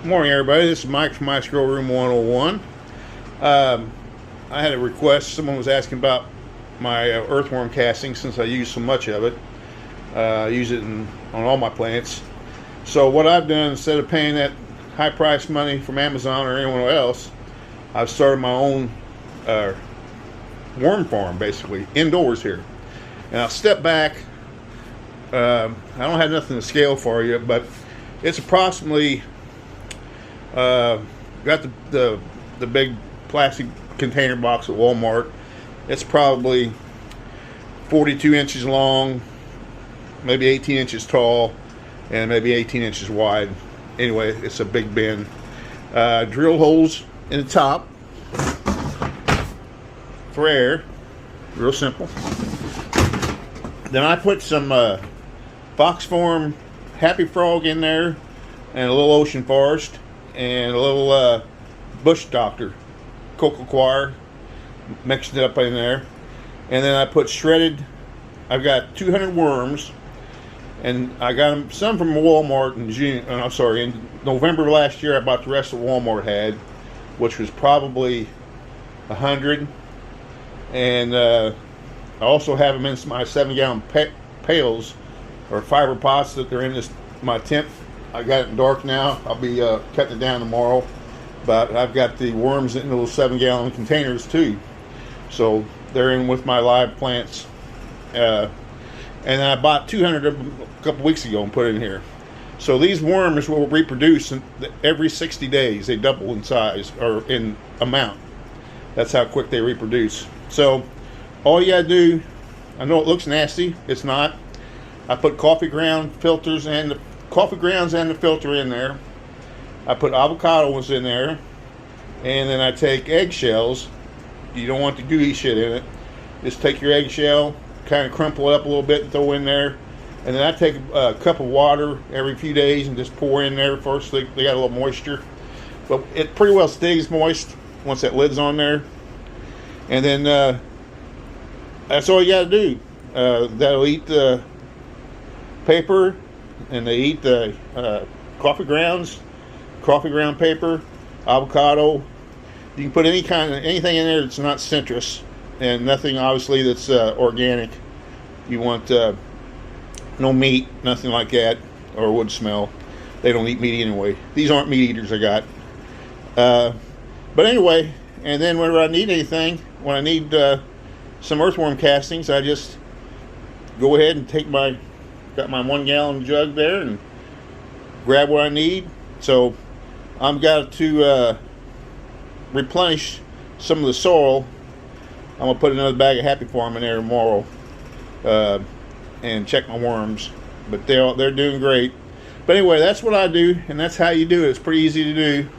Good morning, everybody. This is Mike from My Scroll Room 101. I had a request. Someone was asking about my earthworm casting since I use so much of it. I use it on all my plants. So what I've done, instead of paying that high price money from Amazon or anyone else, I've started my own worm farm, basically, indoors here. And I'll step back. I don't have nothing to scale for you, but it's approximately got the big plastic container box at Walmart. It's probably 42 inches long, maybe 18 inches tall, and maybe 18 inches wide. Anyway, it's a big bin. Drill holes in the top for air, real simple. Then I put some fox form happy frog in there, and a little ocean forest, and a little bush doctor, cocoa coir, mixed it up in there. And then I put shredded, I've got 200 worms, and I got them, some from Walmart in November of last year. I bought the rest of Walmart had, which was probably 100. And I also have them in my 7-gallon pails or fiber pots that they're in my tent. I got it dark now. I'll be cutting it down tomorrow. But I've got the worms in those 7-gallon containers too. So they're in with my live plants. And I bought 200 of them a couple weeks ago and put it in here. So these worms will reproduce every 60 days. They double in size or in amount. That's how quick they reproduce. So all you gotta do, I know it looks nasty, it's not. I put coffee ground filters and the coffee grounds and the filter in there. I put avocados in there, and then I take eggshells. You don't want the gooey shit in it. Just take your eggshell, kind of crumple it up a little bit and throw in there. And then I take a cup of water every few days and just pour in there first. They got a little moisture, but it pretty well stays moist once that lid's on there. And then that's all you got to do. That'll eat the paper, and they eat the coffee ground paper, avocado. You can put anything in there that's not citrus, and nothing obviously that's organic. You want no meat, nothing like that, or wood smell. They don't eat meat anyway. These aren't meat eaters I got. But anyway, and then whenever I need anything, when I need some earthworm castings, I just go ahead and got my 1-gallon jug there and grab what I need. So I've got to replenish some of the soil. I'm gonna put another bag of Happy Farm in there tomorrow and check my worms. But they're doing great. But anyway, that's what I do, and that's how you do it. It's pretty easy to do.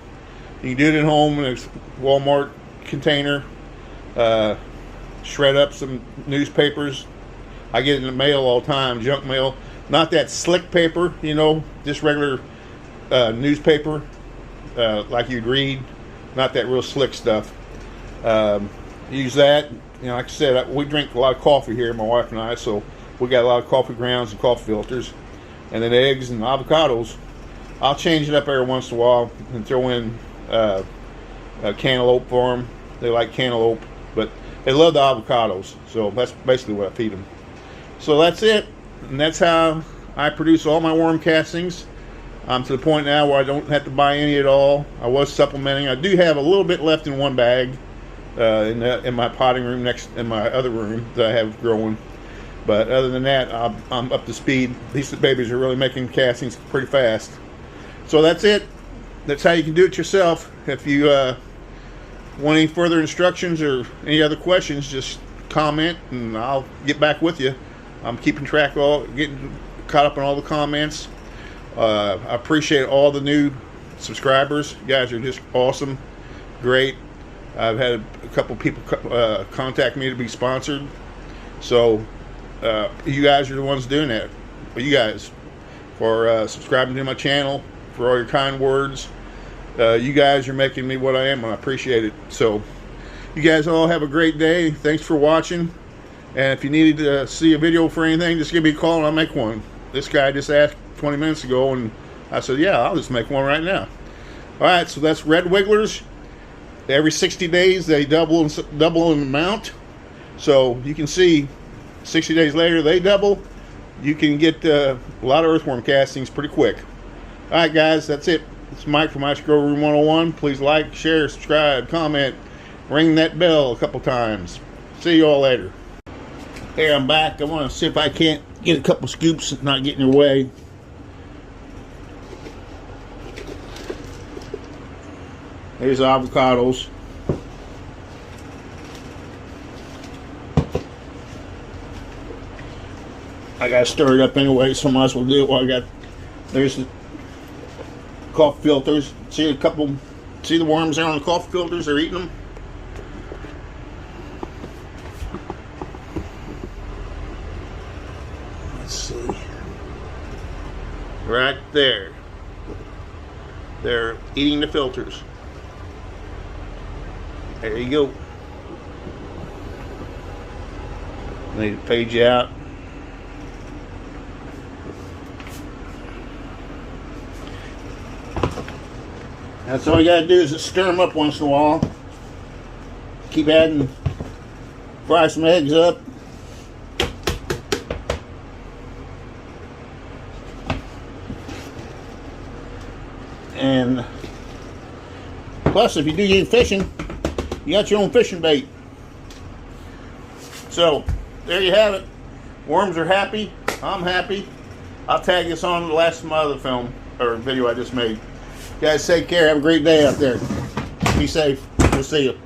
You can do it at home in a Walmart container. Shred up some newspapers. I get it in the mail all the time, junk mail. Not that slick paper, just regular newspaper, like you'd read. Not that real slick stuff. Use that. Like I said, we drink a lot of coffee here, my wife and I, so we got a lot of coffee grounds and coffee filters. And then eggs and avocados. I'll change it up every once in a while and throw in a cantaloupe for them. They like cantaloupe, but they love the avocados. So that's basically what I feed them. So that's it. And that's how I produce all my worm castings. I'm to the point now where I don't have to buy any at all. I was supplementing. I do have a little bit left in one bag in my potting room in my other room that I have growing. But other than that, I'm up to speed. These babies are really making castings pretty fast. So that's it. That's how you can do it yourself. If you want any further instructions or any other questions, just comment and I'll get back with you. I'm keeping track of getting caught up on all the comments. I appreciate all the new subscribers. You guys are just awesome, great. I've had a couple people contact me to be sponsored. So you guys are the ones doing that. You guys, for subscribing to my channel, for all your kind words. You guys are making me what I am, and I appreciate it. So you guys all have a great day. Thanks for watching. And if you needed to see a video for anything, just give me a call and I'll make one. This guy just asked 20 minutes ago, and I said, yeah, I'll just make one right now. Alright, so that's red wigglers. Every 60 days they double in amount. So you can see 60 days later they double. You can get a lot of earthworm castings pretty quick. Alright guys, that's it. It's Mike from Ice Grow Room 101. Please like, share, subscribe, comment, ring that bell a couple times. See you all later. Hey, I'm back. I want to see if I can't get a couple scoops and not get in your way. Here's the avocados. I gotta stir it up anyway, so I might as well do it while I got. There's the coffee filters. See the worms there on the coffee filters? They're eating them. Let's see. Right there. They're eating the filters. There you go. Need to page you out. That's all you gotta do is just stir them up once in a while. Keep adding, fry some eggs up. And plus, if you do get fishing, you got your own fishing bait. So, there you have it. Worms are happy. I'm happy. I'll tag this on the last of my other film, or video I just made. Guys, take care. Have a great day out there. Be safe. We'll see you.